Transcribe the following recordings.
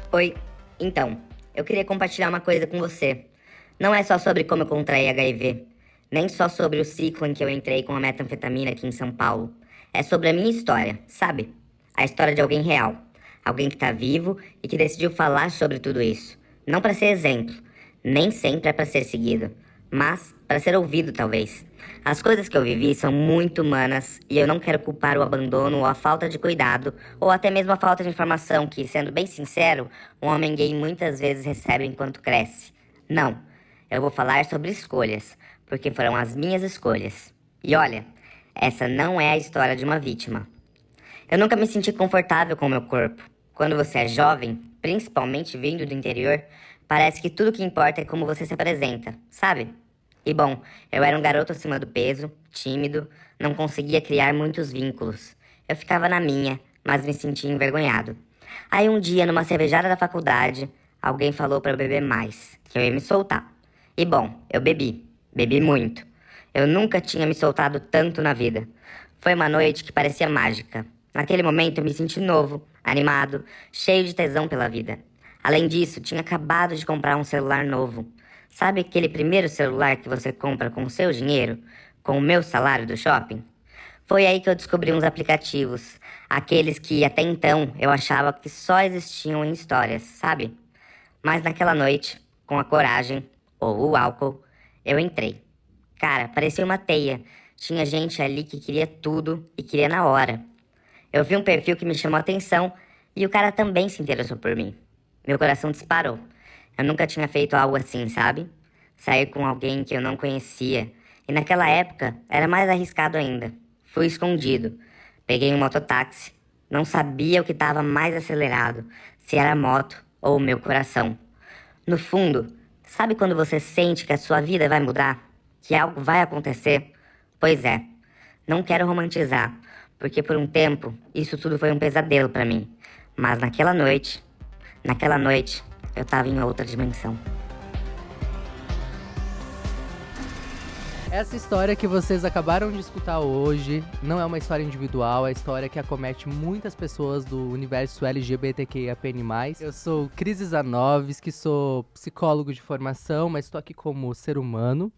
Oi, então, eu queria compartilhar uma coisa com você. Não é só sobre como eu contraí HIV, nem só sobre o ciclo em que eu entrei com a metanfetamina aqui em São Paulo. É sobre a minha história, sabe? A história de alguém real. Alguém que tá vivo e que decidiu falar sobre tudo isso. Não para ser exemplo, nem sempre é para ser seguido, mas para ser ouvido talvez. As coisas que eu vivi são muito humanas e eu não quero culpar o abandono ou a falta de cuidado, ou até mesmo a falta de informação que, sendo bem sincero, um homem gay muitas vezes recebe enquanto cresce. Não, eu vou falar sobre escolhas, porque foram as minhas escolhas. E olha, essa não é a história de uma vítima. Eu nunca me senti confortável com o meu corpo. Quando você é jovem, principalmente vindo do interior, parece que tudo que importa é como você se apresenta, sabe? E bom, eu era um garoto acima do peso, tímido, não conseguia criar muitos vínculos. Eu ficava na minha, mas me sentia envergonhado. Aí um dia, numa cervejada da faculdade, alguém falou para eu beber mais, que eu ia me soltar. E bom, eu bebi. Bebi muito. Eu nunca tinha me soltado tanto na vida. Foi uma noite que parecia mágica. Naquele momento eu me senti novo, animado, cheio de tesão pela vida. Além disso, tinha acabado de comprar um celular novo. Sabe aquele primeiro celular que você compra com o seu dinheiro? Com o meu salário do shopping? Foi aí que eu descobri uns aplicativos. Aqueles que até então eu achava que só existiam em histórias, sabe? Mas naquela noite, com a coragem, ou o álcool, eu entrei. Cara, parecia uma teia. Tinha gente ali que queria tudo e queria na hora. Eu vi um perfil que me chamou a atenção e o cara também se interessou por mim. Meu coração disparou. Eu nunca tinha feito algo assim, sabe? Sair com alguém que eu não conhecia. E naquela época era mais arriscado ainda. Fui escondido. Peguei um mototáxi. Não sabia o que estava mais acelerado, se era a moto ou o meu coração. No fundo, sabe quando você sente que a sua vida vai mudar? Que algo vai acontecer? Pois é, não quero romantizar, porque por um tempo isso tudo foi um pesadelo pra mim. Mas naquela noite, eu tava em outra dimensão. Essa história que vocês acabaram de escutar hoje não é uma história individual, é a história que acomete muitas pessoas do universo LGBTQIAPN+. Eu sou Cris Zanovski, sou psicólogo de formação, mas estou aqui como ser humano,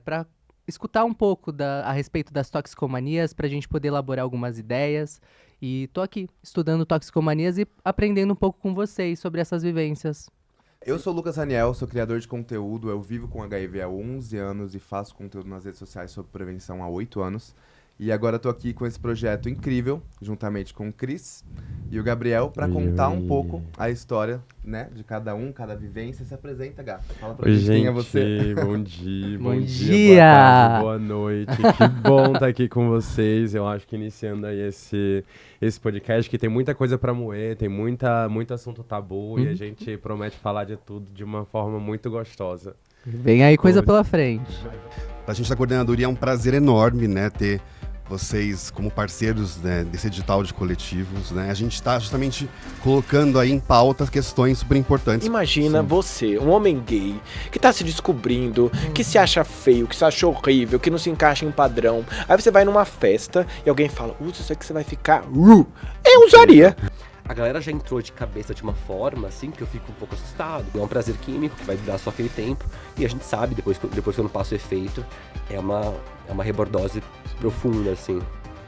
para escutar um pouco a respeito das toxicomanias, para a gente poder elaborar algumas ideias. E tô aqui estudando toxicomanias e aprendendo um pouco com vocês sobre essas vivências. Eu sou o Lucas Raniel, sou criador de conteúdo, eu vivo com HIV há 11 anos e faço conteúdo nas redes sociais sobre prevenção há 8 anos. E agora estou aqui com esse projeto incrível, juntamente com o Cris e o Gabriel, para contar um pouco a história, né, de cada um, cada vivência. Se apresenta, Gata. Fala pra gente quem é você. Bom dia, Bom boa dia! tarde, boa noite. Que bom estar aqui com vocês. Eu acho que iniciando aí esse podcast que tem muita coisa para moer, tem muito assunto tabu e a gente promete falar de tudo de uma forma muito gostosa. Vem aí coisa pela frente. Pra gente da coordenadoria é um prazer enorme, né, ter vocês como parceiros, né, desse edital de coletivos, né? A gente está justamente colocando aí em pauta questões super importantes. Imagina você, um homem gay, que tá se descobrindo, que se acha feio, que se acha horrível, que não se encaixa em padrão. Aí você vai numa festa e alguém fala, usa isso aí que você vai ficar... Eu usaria! A galera já entrou de cabeça de uma forma, assim, que eu fico um pouco assustado. É um prazer químico que vai durar só aquele tempo. E a gente sabe, depois que eu não passo o efeito, é uma rebordose profunda, assim.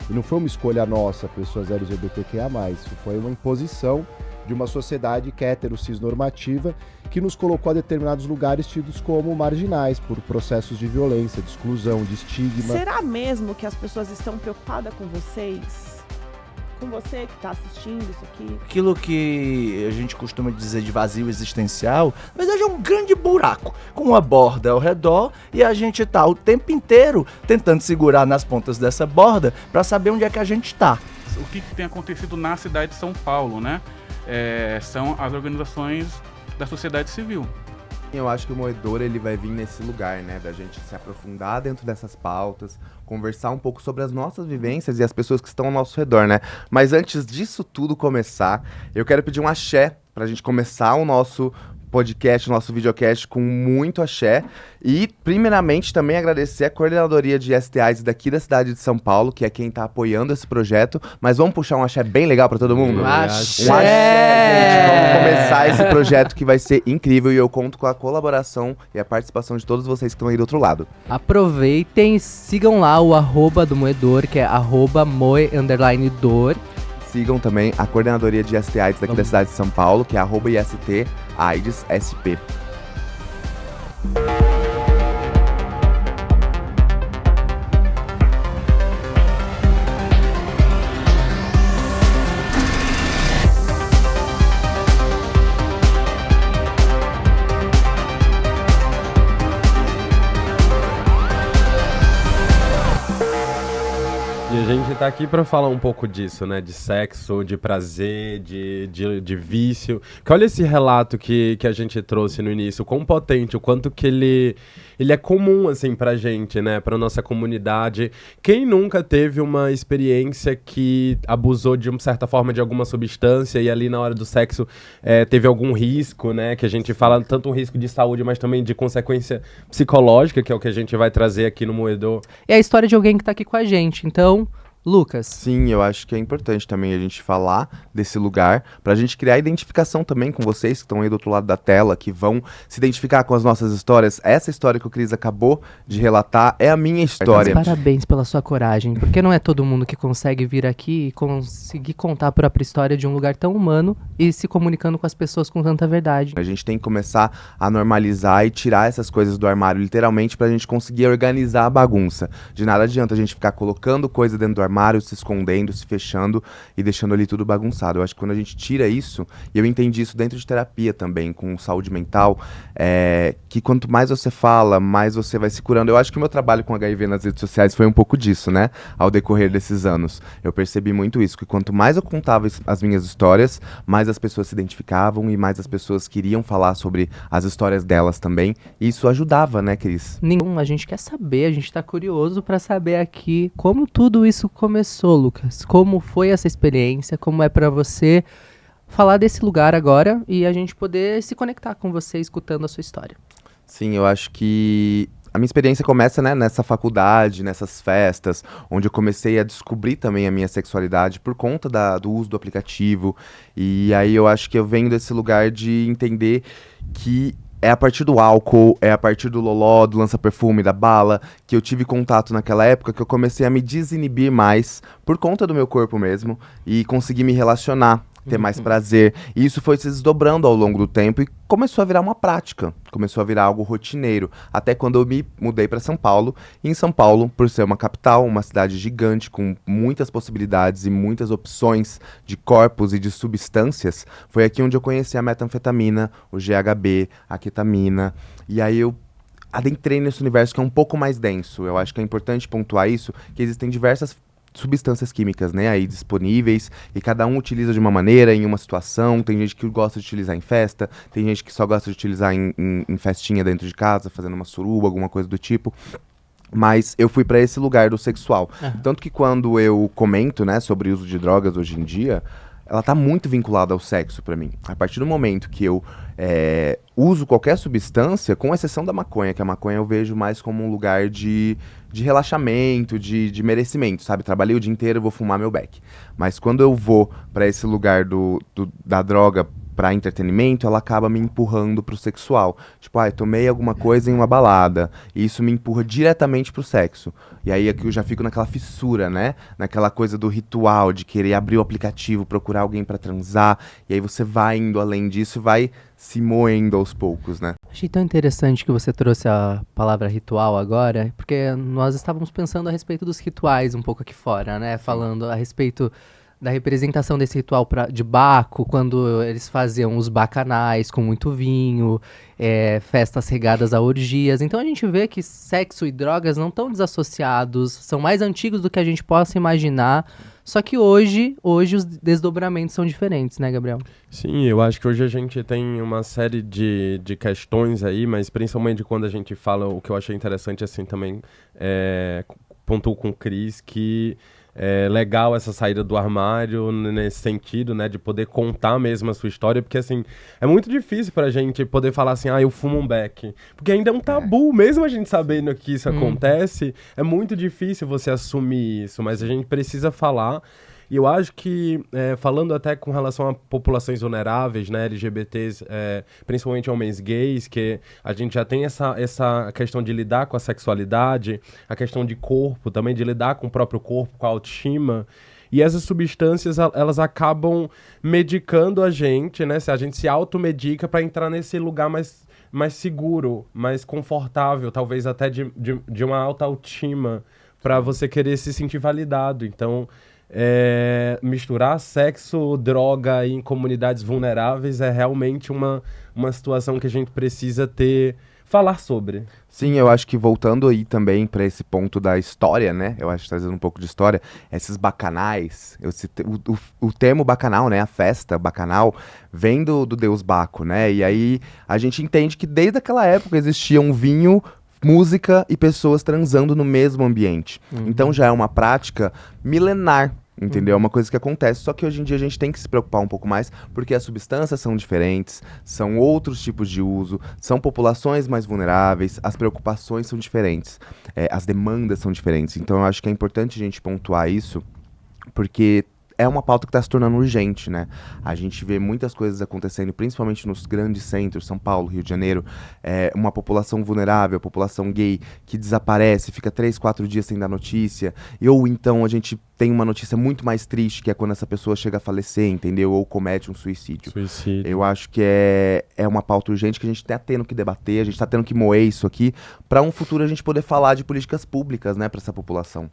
E não foi uma escolha nossa, pessoas LGBTQIA+. Foi uma imposição de uma sociedade que é heterocisnormativa, que nos colocou a determinados lugares tidos como marginais por processos de violência, de exclusão, de estigma. Será mesmo que as pessoas estão preocupadas com vocês? Com você que está assistindo isso aqui? Aquilo que a gente costuma dizer de vazio existencial, na verdade é um grande buraco, com uma borda ao redor, e a gente tá o tempo inteiro tentando segurar nas pontas dessa borda para saber onde é que a gente tá. O que tem acontecido na cidade de São Paulo, né? São as organizações da sociedade civil. Eu acho que o Moedor ele vai vir nesse lugar, né, da gente se aprofundar dentro dessas pautas, conversar um pouco sobre as nossas vivências e as pessoas que estão ao nosso redor, né? Mas antes disso tudo começar, eu quero pedir um axé pra gente começar o nosso podcast, o nosso videocast com muito axé. E, primeiramente, também agradecer a coordenadoria de STIs daqui da cidade de São Paulo, que é quem tá apoiando esse projeto. Mas vamos puxar um axé bem legal pra todo mundo? Axé! Um axé, gente. Vamos começar esse projeto que vai ser incrível e eu conto com a colaboração e a participação de todos vocês que estão aí do outro lado. Aproveitem, sigam lá o @ do Moedor, que é @moe_dor. Sigam também a coordenadoria de STIs daqui da cidade de São Paulo, que é @IST_AIDS_SP. E a gente tá aqui pra falar um pouco disso, né? De sexo, de prazer, de vício. Que olha esse relato que a gente trouxe no início, o quão potente, o quanto que ele é comum, assim, pra gente, né? Pra nossa comunidade. Quem nunca teve uma experiência que abusou de uma certa forma de alguma substância e ali na hora do sexo teve algum risco, né? Que a gente fala tanto um risco de saúde, mas também de consequência psicológica, que é o que a gente vai trazer aqui no Moedor. É a história de alguém que tá aqui com a gente, então... Lucas. Sim, eu acho que é importante também a gente falar desse lugar, pra gente criar identificação também com vocês que estão aí do outro lado da tela, que vão se identificar com as nossas histórias. Essa história que o Cris acabou de relatar é a minha história. Parabéns pela sua coragem, porque não é todo mundo que consegue vir aqui e conseguir contar a própria história de um lugar tão humano e se comunicando com as pessoas com tanta verdade. A gente tem que começar a normalizar e tirar essas coisas do armário, literalmente, pra gente conseguir organizar a bagunça. De nada adianta a gente ficar colocando coisa dentro do armário, se escondendo, se fechando e deixando ali tudo bagunçado. Eu acho que quando a gente tira isso, e eu entendi isso dentro de terapia também, com saúde mental, que quanto mais você fala, mais você vai se curando. Eu acho que o meu trabalho com HIV nas redes sociais foi um pouco disso, né? Ao decorrer desses anos. Eu percebi muito isso, que quanto mais eu contava as minhas histórias, mais as pessoas se identificavam e mais as pessoas queriam falar sobre as histórias delas também. E isso ajudava, né, Cris? A gente quer saber, a gente tá curioso pra saber aqui como tudo isso começou, Lucas. Como foi essa experiência, como é pra você falar desse lugar agora e a gente poder se conectar com você escutando a sua história. Sim, eu acho que a minha experiência começa, né, nessa faculdade, nessas festas, onde eu comecei a descobrir também a minha sexualidade por conta do uso do aplicativo. E aí eu acho que eu venho desse lugar de entender que é a partir do álcool, é a partir do loló, do lança-perfume, da bala, que eu tive contato naquela época, que eu comecei a me desinibir mais por conta do meu corpo mesmo e conseguir me relacionar, ter mais prazer. E isso foi se desdobrando ao longo do tempo e começou a virar uma prática, começou a virar algo rotineiro. Até quando eu me mudei para São Paulo. E em São Paulo, por ser uma capital, uma cidade gigante, com muitas possibilidades e muitas opções de corpos e de substâncias, foi aqui onde eu conheci a metanfetamina, o GHB, a ketamina. E aí eu adentrei nesse universo que é um pouco mais denso. Eu acho que é importante pontuar isso, que existem diversas substâncias químicas, né, aí disponíveis, e cada um utiliza de uma maneira, em uma situação. Tem gente que gosta de utilizar em festa, tem gente que só gosta de utilizar em festinha dentro de casa, fazendo uma suruba, alguma coisa do tipo. Mas eu fui pra esse lugar do sexual. Tanto que quando eu comento, né, sobre o uso de drogas hoje em dia, ela tá muito vinculada ao sexo pra mim. A partir do momento que eu uso qualquer substância, com exceção da maconha, que a maconha eu vejo mais como um lugar de relaxamento, de merecimento, sabe? Trabalhei o dia inteiro, eu vou fumar meu beck. Mas quando eu vou pra esse lugar da droga pra entretenimento, ela acaba me empurrando pro sexual. Tipo, tomei alguma coisa em uma balada, e isso me empurra diretamente pro sexo. E aí aqui eu já fico naquela fissura, né? Naquela coisa do ritual, de querer abrir o aplicativo, procurar alguém pra transar, e aí você vai indo além disso e vai se moendo aos poucos, né? Achei tão interessante que você trouxe a palavra ritual agora, porque nós estávamos pensando a respeito dos rituais um pouco aqui fora, né? Falando a respeito da representação desse ritual de Baco, quando eles faziam os bacanais com muito vinho, festas regadas a orgias. Então a gente vê que sexo e drogas não estão desassociados, são mais antigos do que a gente possa imaginar. Só que hoje os desdobramentos são diferentes, né, Gabriel? Sim, eu acho que hoje a gente tem uma série de questões aí, mas principalmente quando a gente fala, o que eu achei interessante assim também, pontuo com o Cris, que legal essa saída do armário nesse sentido, né, de poder contar mesmo a sua história, porque assim, é muito difícil pra gente poder falar assim, eu fumo um beck, porque ainda é um tabu, mesmo a gente sabendo que isso acontece, é muito difícil você assumir isso, mas a gente precisa falar. E eu acho que, falando até com relação a populações vulneráveis, né, LGBTs, principalmente homens gays, que a gente já tem essa questão de lidar com a sexualidade, a questão de corpo, também de lidar com o próprio corpo, com a autoestima. E essas substâncias, elas acabam medicando a gente, né? A gente se automedica para entrar nesse lugar mais seguro, mais confortável, talvez até de uma alta autoestima, para você querer se sentir validado. Então, misturar sexo, droga em comunidades vulneráveis é realmente uma situação que a gente precisa falar sobre. Sim, eu acho que voltando aí também para esse ponto da história, né? Eu acho que trazendo um pouco de história, esses bacanais, o termo bacanal, né? A festa bacanal vem do deus Baco, né? E aí a gente entende que desde aquela época existia um vinho, música e pessoas transando no mesmo ambiente. Então já é uma prática milenar. Entendeu? É uma coisa que acontece, só que hoje em dia a gente tem que se preocupar um pouco mais, porque as substâncias são diferentes, são outros tipos de uso, são populações mais vulneráveis, as preocupações são diferentes, as demandas são diferentes. Então eu acho que é importante a gente pontuar isso, porque é uma pauta que está se tornando urgente, né? A gente vê muitas coisas acontecendo, principalmente nos grandes centros, São Paulo, Rio de Janeiro, uma população vulnerável, a população gay, que desaparece, fica 3, 4 dias sem dar notícia, ou então a gente tem uma notícia muito mais triste, que é quando essa pessoa chega a falecer, entendeu? Ou comete um suicídio. Eu acho que é uma pauta urgente que a gente está tendo que debater, a gente está tendo que moer isso aqui, para um futuro a gente poder falar de políticas públicas, né, para essa população.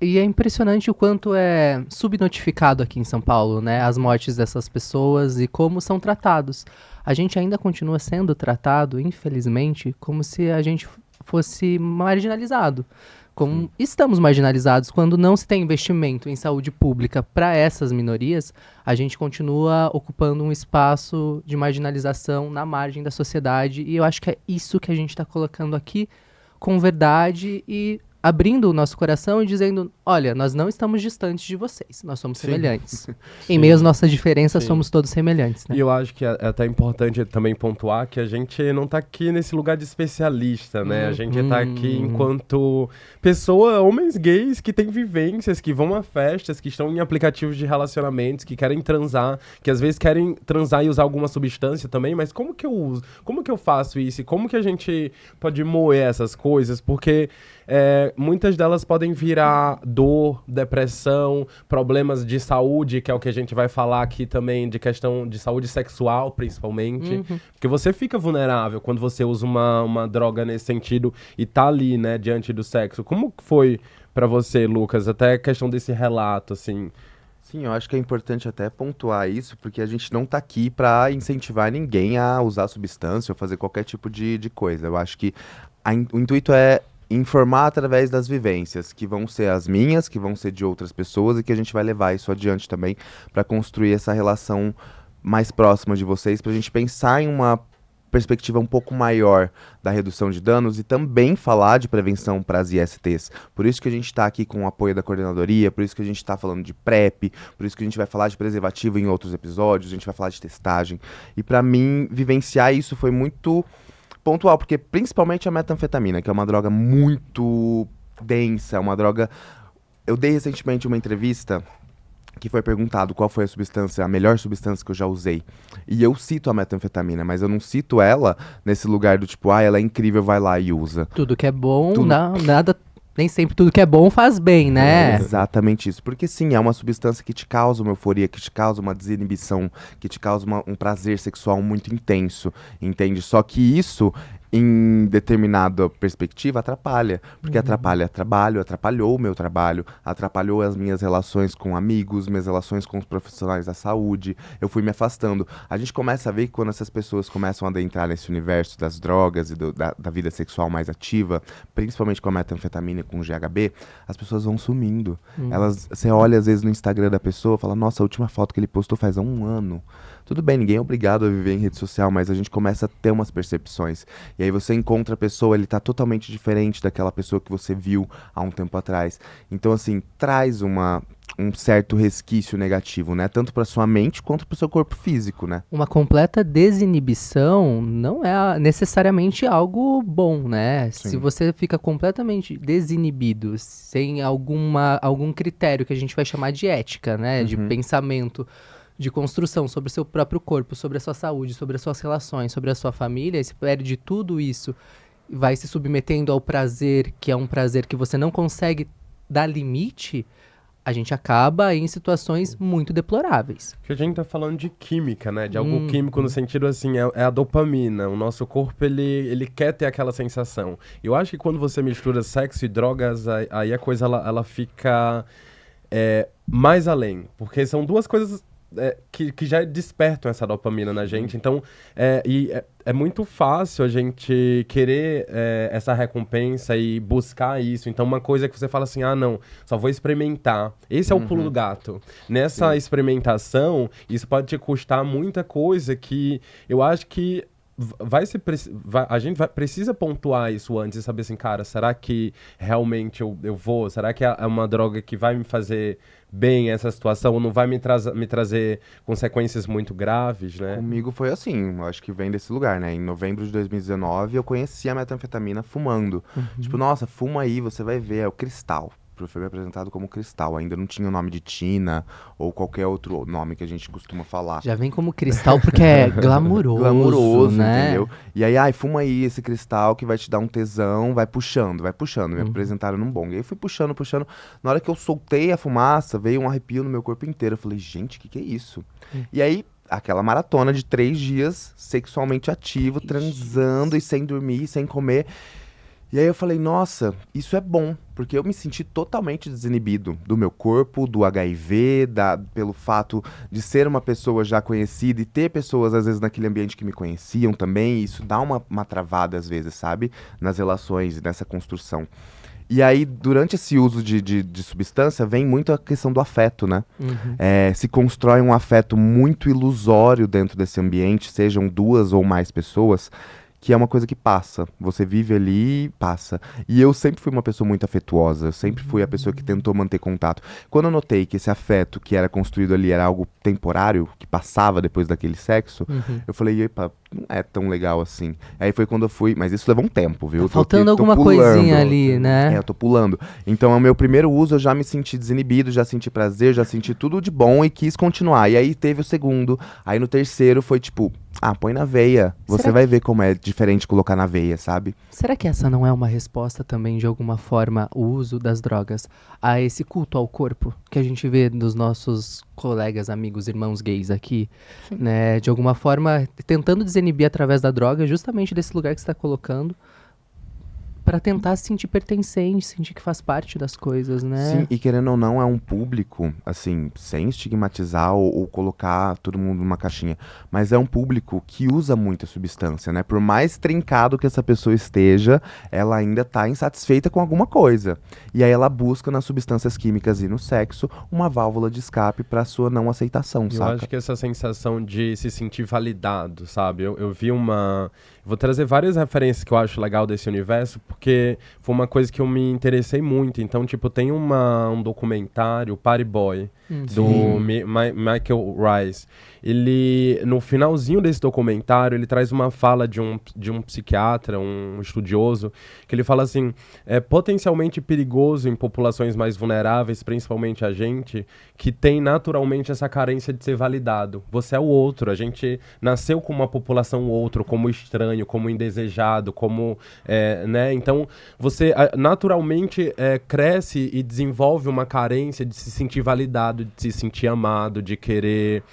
E é impressionante o quanto é subnotificado aqui em São Paulo, né, as mortes dessas pessoas e como são tratados. A gente ainda continua sendo tratado, infelizmente, como se a gente fosse marginalizado. Como estamos marginalizados quando não se tem investimento em saúde pública para essas minorias, a gente continua ocupando um espaço de marginalização na margem da sociedade, e eu acho que é isso que a gente está colocando aqui com verdade e abrindo o nosso coração e dizendo, olha, nós não estamos distantes de vocês, nós somos semelhantes. Em meio às nossas diferenças, somos todos semelhantes, né? E eu acho que é até importante também pontuar que a gente não tá aqui nesse lugar de especialista, né? A gente tá aqui enquanto homens gays que têm vivências, que vão a festas, que estão em aplicativos de relacionamentos, que querem transar, que às vezes querem transar e usar alguma substância também, mas como que eu uso? Como que eu faço isso? E como que a gente pode moer essas coisas? Porque muitas delas podem virar dor, depressão, problemas de saúde, que é o que a gente vai falar aqui também, de questão de saúde sexual, principalmente. Porque você fica vulnerável quando você usa uma droga nesse sentido e tá ali, né, diante do sexo. Como foi pra você, Lucas, até a questão desse relato, assim? Sim, eu acho que é importante até pontuar isso, porque a gente não tá aqui para incentivar ninguém a usar substância ou fazer qualquer tipo de coisa. Eu acho que o intuito é informar através das vivências, que vão ser as minhas, que vão ser de outras pessoas, e que a gente vai levar isso adiante também para construir essa relação mais próxima de vocês, para a gente pensar em uma perspectiva um pouco maior da redução de danos e também falar de prevenção para as ISTs. Por isso que a gente está aqui com o apoio da coordenadoria, por isso que a gente está falando de PrEP, por isso que a gente vai falar de preservativo em outros episódios, a gente vai falar de testagem. E para mim, vivenciar isso foi muito pontual, porque principalmente a metanfetamina, que é uma droga muito densa, uma droga... Eu dei recentemente uma entrevista que foi perguntado qual foi a melhor substância que eu já usei. E eu cito a metanfetamina, mas eu não cito ela nesse lugar do tipo, ela é incrível, vai lá e usa. Tudo que é bom, nada... Nem sempre tudo que é bom faz bem, né? É exatamente isso. Porque sim, é uma substância que te causa uma euforia, que te causa uma desinibição, que te causa um prazer sexual muito intenso, entende? Só que isso, em determinada perspectiva, atrapalha. Porque atrapalha trabalho, atrapalhou o meu trabalho, atrapalhou as minhas relações com amigos, minhas relações com os profissionais da saúde. Eu fui me afastando. A gente começa a ver que quando essas pessoas começam a adentrar nesse universo das drogas e da vida sexual mais ativa, principalmente com a metanfetamina e com o GHB, as pessoas vão sumindo. Você olha às vezes no Instagram da pessoa e fala, nossa, a última foto que ele postou faz 1 ano. Tudo bem, ninguém é obrigado a viver em rede social, mas a gente começa a ter umas percepções. E aí você encontra a pessoa, ele tá totalmente diferente daquela pessoa que você viu há um tempo atrás. Então, assim, traz um certo resquício negativo, né? Tanto para sua mente quanto para o seu corpo físico, né? Uma completa desinibição não é necessariamente algo bom, né? Sim. Se você fica completamente desinibido, sem algum critério que a gente vai chamar de ética, né? De pensamento, de construção sobre o seu próprio corpo, sobre a sua saúde, sobre as suas relações, sobre a sua família, e se perde tudo isso, vai se submetendo ao prazer, que é um prazer que você não consegue dar limite, a gente acaba em situações muito deploráveis. Porque a gente tá falando de química, né? De algo químico no sentido, assim, é a dopamina. O nosso corpo, ele quer ter aquela sensação. Eu acho que quando você mistura sexo e drogas, aí a coisa, ela fica mais além. Porque são duas coisas que já despertam essa dopamina na gente. Então, é muito fácil a gente querer essa recompensa e buscar isso. Então, uma coisa que você fala assim, não, só vou experimentar. Esse é o pulo do gato. Nessa experimentação, isso pode te custar muita coisa que eu acho que a gente precisa pontuar isso antes e saber assim, cara, será que realmente eu vou? Será que é uma droga que vai me fazer bem essa situação, não vai me trazer consequências muito graves, né? Comigo foi assim, eu acho que vem desse lugar, né? Em novembro de 2019, eu conheci a metanfetamina fumando. Tipo, nossa, fuma aí, você vai ver, é o cristal. Foi me apresentado como cristal, ainda não tinha o nome de Tina ou qualquer outro nome que a gente costuma falar. Já vem como cristal porque é glamuroso, né? Entendeu? E aí, fuma aí esse cristal que vai te dar um tesão, vai puxando, me apresentaram num bong. E aí eu fui puxando, na hora que eu soltei a fumaça, veio um arrepio no meu corpo inteiro, eu falei, gente, que é isso? E aí, aquela maratona de 3 dias, sexualmente ativo, transando e sem dormir, sem comer. E aí eu falei, nossa, isso é bom, porque eu me senti totalmente desinibido do meu corpo, do HIV, pelo fato de ser uma pessoa já conhecida e ter pessoas, às vezes, naquele ambiente que me conheciam também, e isso dá uma travada, às vezes, sabe? Nas relações e nessa construção. E aí, durante esse uso de substância, vem muito a questão do afeto, né? Se constrói um afeto muito ilusório dentro desse ambiente, sejam 2 ou mais pessoas, que é uma coisa que passa. Você vive ali e passa. E eu sempre fui uma pessoa muito afetuosa. Eu sempre fui a pessoa que tentou manter contato. Quando eu notei que esse afeto que era construído ali era algo temporário, que passava depois daquele sexo, eu falei, epa, não é tão legal assim. Aí foi quando eu fui... Mas isso levou um tempo, viu? Tá faltando alguma coisinha ali, né? Eu tô pulando. Então, o meu primeiro uso, eu já me senti desinibido, já senti prazer, já senti tudo de bom e quis continuar. E aí teve o segundo. Aí no terceiro foi tipo... põe na veia. Você vai ver como é diferente colocar na veia, sabe? Será que essa não é uma resposta também, de alguma forma, o uso das drogas a esse culto ao corpo que a gente vê dos nossos colegas, amigos, irmãos gays aqui, né? De alguma forma, tentando desinibir através da droga, justamente desse lugar que você está colocando, para tentar se sentir pertencente, sentir que faz parte das coisas, né? Sim, e querendo ou não, é um público, assim, sem estigmatizar ou colocar todo mundo numa caixinha, mas é um público que usa muita substância, né? Por mais trincado que essa pessoa esteja, ela ainda tá insatisfeita com alguma coisa. E aí ela busca nas substâncias químicas e no sexo uma válvula de escape pra sua não aceitação, sabe? Eu acho que essa sensação de se sentir validado, sabe? Eu vi Vou trazer várias referências que eu acho legal desse universo, porque foi uma coisa que eu me interessei muito. Então, tipo, tem um documentário, Party Boy, do Michael Rice. Ele, no finalzinho desse documentário, ele traz uma fala de um psiquiatra, um estudioso, que ele fala assim, é potencialmente perigoso em populações mais vulneráveis, principalmente a gente, que tem naturalmente essa carência de ser validado. Você é o outro, a gente nasceu como uma população outro, como estranho, como indesejado, como, né? Então, você naturalmente cresce e desenvolve uma carência de se sentir validado, de se sentir amado, de querer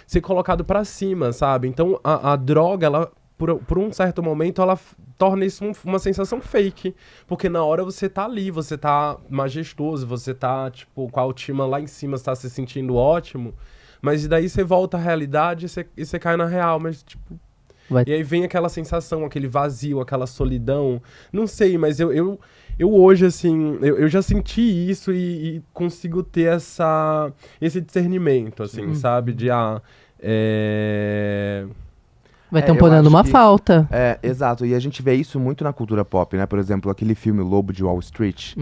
ser colocado pra cima, sabe? Então, a droga, ela, por um certo momento, ela torna isso uma sensação fake. Porque na hora você tá ali, você tá majestoso, você tá, tipo, com a autoestima lá em cima, você tá se sentindo ótimo. Mas e daí você volta à realidade e você cai na real, mas, tipo... E aí vem aquela sensação, aquele vazio, aquela solidão. Não sei, mas eu hoje, assim, eu já senti isso e consigo ter esse discernimento, assim, sabe? De, Vai eu tamponando acho uma que- falta. Exato. E a gente vê isso muito na cultura pop, né? Por exemplo, aquele filme Lobo de Wall Street,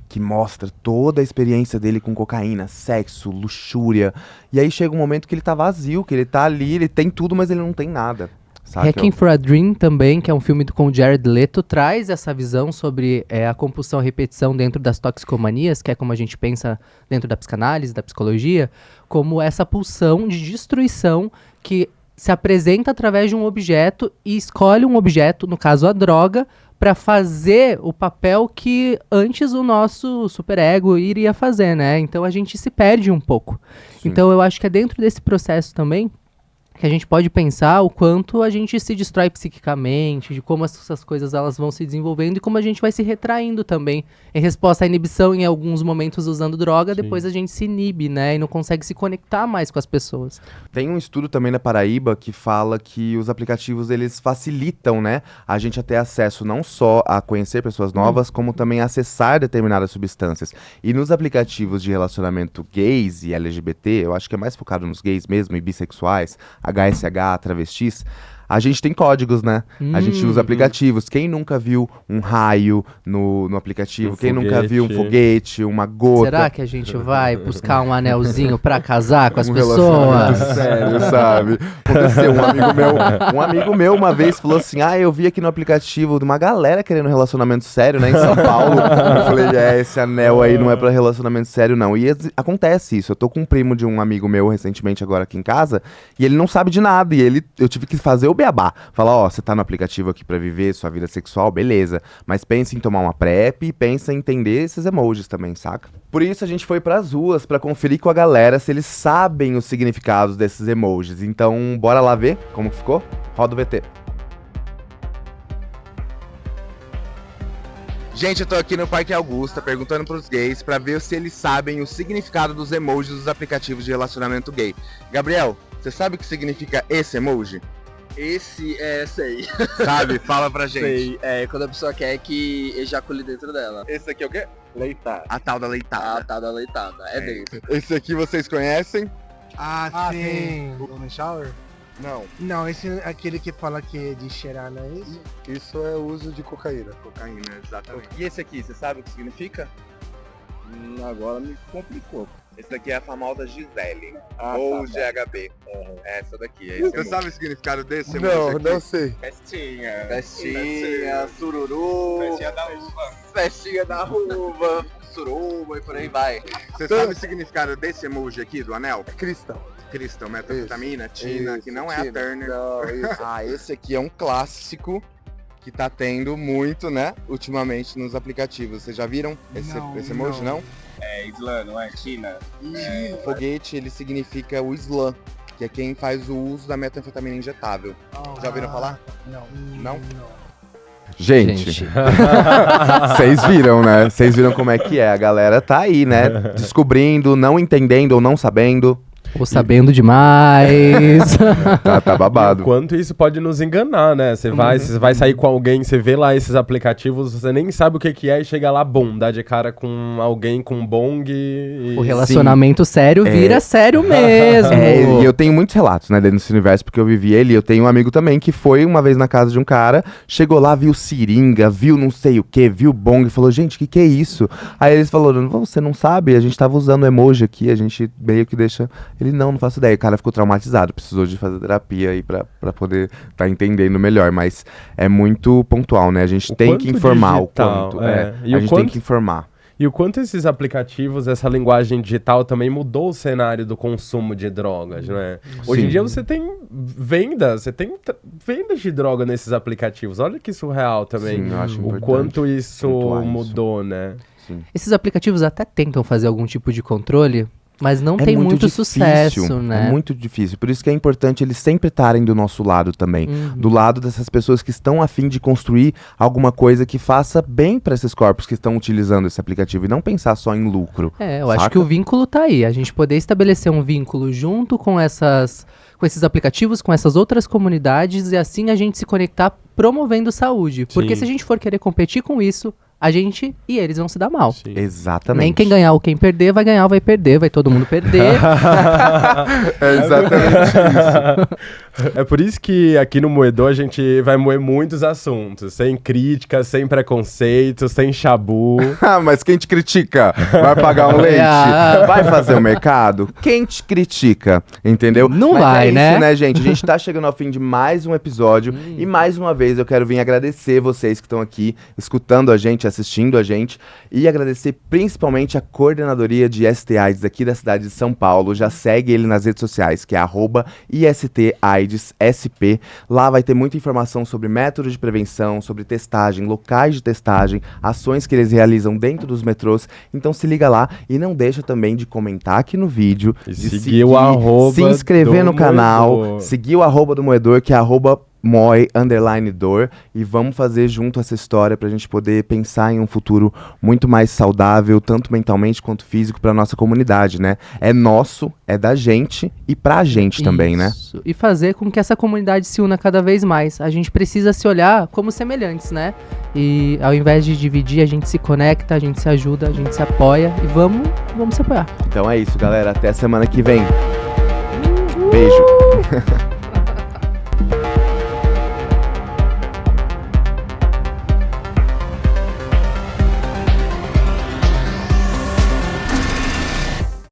que mostra toda a experiência dele com cocaína, sexo, luxúria. E aí chega um momento que ele tá vazio, que ele tá ali, ele tem tudo, mas ele não tem nada. Saca? Hacking for a Dream também, que é um filme com o Jared Leto, traz essa visão sobre a compulsão e repetição dentro das toxicomanias, que é como a gente pensa dentro da psicanálise, da psicologia, como essa pulsão de destruição que se apresenta através de um objeto e escolhe um objeto, no caso a droga, para fazer o papel que antes o nosso superego iria fazer, né? Então a gente se perde um pouco. Sim. Então eu acho que é dentro desse processo também que a gente pode pensar o quanto a gente se destrói psiquicamente, de como essas coisas elas vão se desenvolvendo e como a gente vai se retraindo também. Em resposta à inibição, em alguns momentos usando droga, depois a gente se inibe, né? E não consegue se conectar mais com as pessoas. Tem um estudo também na Paraíba que fala que os aplicativos, eles facilitam, né, a gente a ter acesso não só a conhecer pessoas novas, como também a acessar determinadas substâncias. E nos aplicativos de relacionamento gays e LGBT, eu acho que é mais focado nos gays mesmo e bissexuais, HSH, travestis, a gente tem códigos, né? A gente usa aplicativos. Quem nunca viu um raio no aplicativo? Quem nunca viu um foguete, uma gota? Será que a gente vai buscar um anelzinho pra casar com as relacionamento pessoas? sério, sabe? Aconteceu, um amigo meu uma vez falou assim, eu vi aqui no aplicativo de uma galera querendo relacionamento sério, né, em São Paulo. Eu falei, esse anel aí não é pra relacionamento sério, não. E acontece isso. Eu tô com um primo de um amigo meu recentemente agora aqui em casa, e ele não sabe de nada, e eu tive que fazer o beabá. Falar, você tá no aplicativo aqui pra viver sua vida sexual, beleza. Mas pensa em tomar uma PrEP e pensa em entender esses emojis também, saca? Por isso a gente foi pras ruas pra conferir com a galera se eles sabem os significados desses emojis. Então, bora lá ver como que ficou? Roda o VT. Gente, eu tô aqui no Parque Augusta perguntando pros gays pra ver se eles sabem o significado dos emojis dos aplicativos de relacionamento gay. Gabriel, você sabe o que significa esse emoji? Esse, sei. Sabe? Fala pra gente. Sei, quando a pessoa quer que ejacule dentro dela. Esse aqui é o quê? Leitada. A tal da leitada. A tal da leitada, dentro. Esse aqui vocês conhecem? Sim. Golden Shower? Não. Não, esse é aquele que fala que é de cheirar, não é isso? Isso é uso de cocaína. Cocaína, exatamente. E esse aqui, você sabe o que significa? Agora me complicou. Esse daqui é a famosa Gisele, ou GHB. É essa daqui. Você sabe o significado desse? Não sei. Festinha, sururu. Festinha da uva. Festinha da uva, suruba e por aí vai. Você sabe o significado desse emoji aqui, do anel? Cristão. Crystal, metanfetamina, Tina, que não é a Turner. Não, Esse aqui é um clássico que tá tendo muito, né, ultimamente nos aplicativos. Vocês já viram esse emoji, não? É Islã, não é? China. Foguete, ele significa o Islã, que é quem faz o uso da metanfetamina injetável. Já ouviram falar? Não? Gente, vocês viram, né? Vocês viram como é que é. A galera tá aí, né? Descobrindo, não entendendo ou não sabendo. Ou sabendo demais. Tá babado. Quanto isso pode nos enganar, né? Você vai sair com alguém, você vê lá esses aplicativos, você nem sabe o que é e chega lá, bum, dá de cara com alguém com bong e... O relacionamento sério vira sério mesmo. E eu tenho muitos relatos, né, dentro desse universo, porque eu vivi ele. Eu tenho um amigo também que foi uma vez na casa de um cara, chegou lá, viu seringa, viu não sei o que, viu bong, falou, gente, o que é isso? Aí eles falaram, você não sabe? A gente tava usando emoji aqui, a gente meio que deixa... Ele, não faço ideia. O cara ficou traumatizado, precisou de fazer terapia aí pra poder tá entendendo melhor, mas é muito pontual, né? A gente tem que informar digital, o quanto. A gente tem que informar. E o quanto esses aplicativos, essa linguagem digital também mudou o cenário do consumo de drogas, não é? Hoje em dia você tem vendas de droga nesses aplicativos. Olha que surreal também. Sim, eu acho o quanto isso mudou, isso. né? Sim. Esses aplicativos até tentam fazer algum tipo de controle, mas não tem muito difícil, sucesso, né? É muito difícil. Por isso que é importante eles sempre estarem do nosso lado também. Do lado dessas pessoas que estão a fim de construir alguma coisa que faça bem para esses corpos que estão utilizando esse aplicativo e não pensar só em lucro. Eu acho que o vínculo tá aí. A gente poder estabelecer um vínculo junto com esses aplicativos, com essas outras comunidades e assim a gente se conectar promovendo saúde. Porque se a gente for querer competir com isso, a gente e eles vão se dar mal. Exatamente. Nem quem ganhar ou quem perder, vai ganhar ou vai perder, vai todo mundo perder. É exatamente isso. É por isso que aqui no Moedor a gente vai moer muitos assuntos. Sem crítica, sem preconceito, sem chabu. Mas quem te critica? Vai pagar um leite? Vai fazer o mercado? Quem te critica? Entendeu? Não Mas vai, é né? isso, né, gente? A gente tá chegando ao fim de mais um episódio. E mais uma vez eu quero vir agradecer vocês que estão aqui, escutando a gente, assistindo a gente. E agradecer principalmente a coordenadoria de ST-AIDS aqui da cidade de São Paulo. Já segue ele nas redes sociais, que é @IST-AIDS-SP. Lá vai ter muita informação sobre métodos de prevenção, sobre testagem, locais de testagem, ações que eles realizam dentro dos metrôs. Então se liga lá e não deixa também de comentar aqui no vídeo, E de seguir o arroba se inscrever do no canal, Moedor. seguir o arroba do Moedor, que é @moi_dor, e vamos fazer junto essa história pra gente poder pensar em um futuro muito mais saudável, tanto mentalmente quanto físico, pra nossa comunidade, né? É nosso, é da gente e pra gente também, né? Isso. E fazer com que essa comunidade se una cada vez mais. A gente precisa se olhar como semelhantes, né? E ao invés de dividir, a gente se conecta, a gente se ajuda, a gente se apoia e vamos se apoiar. Então é isso, galera. Até semana que vem. Beijo.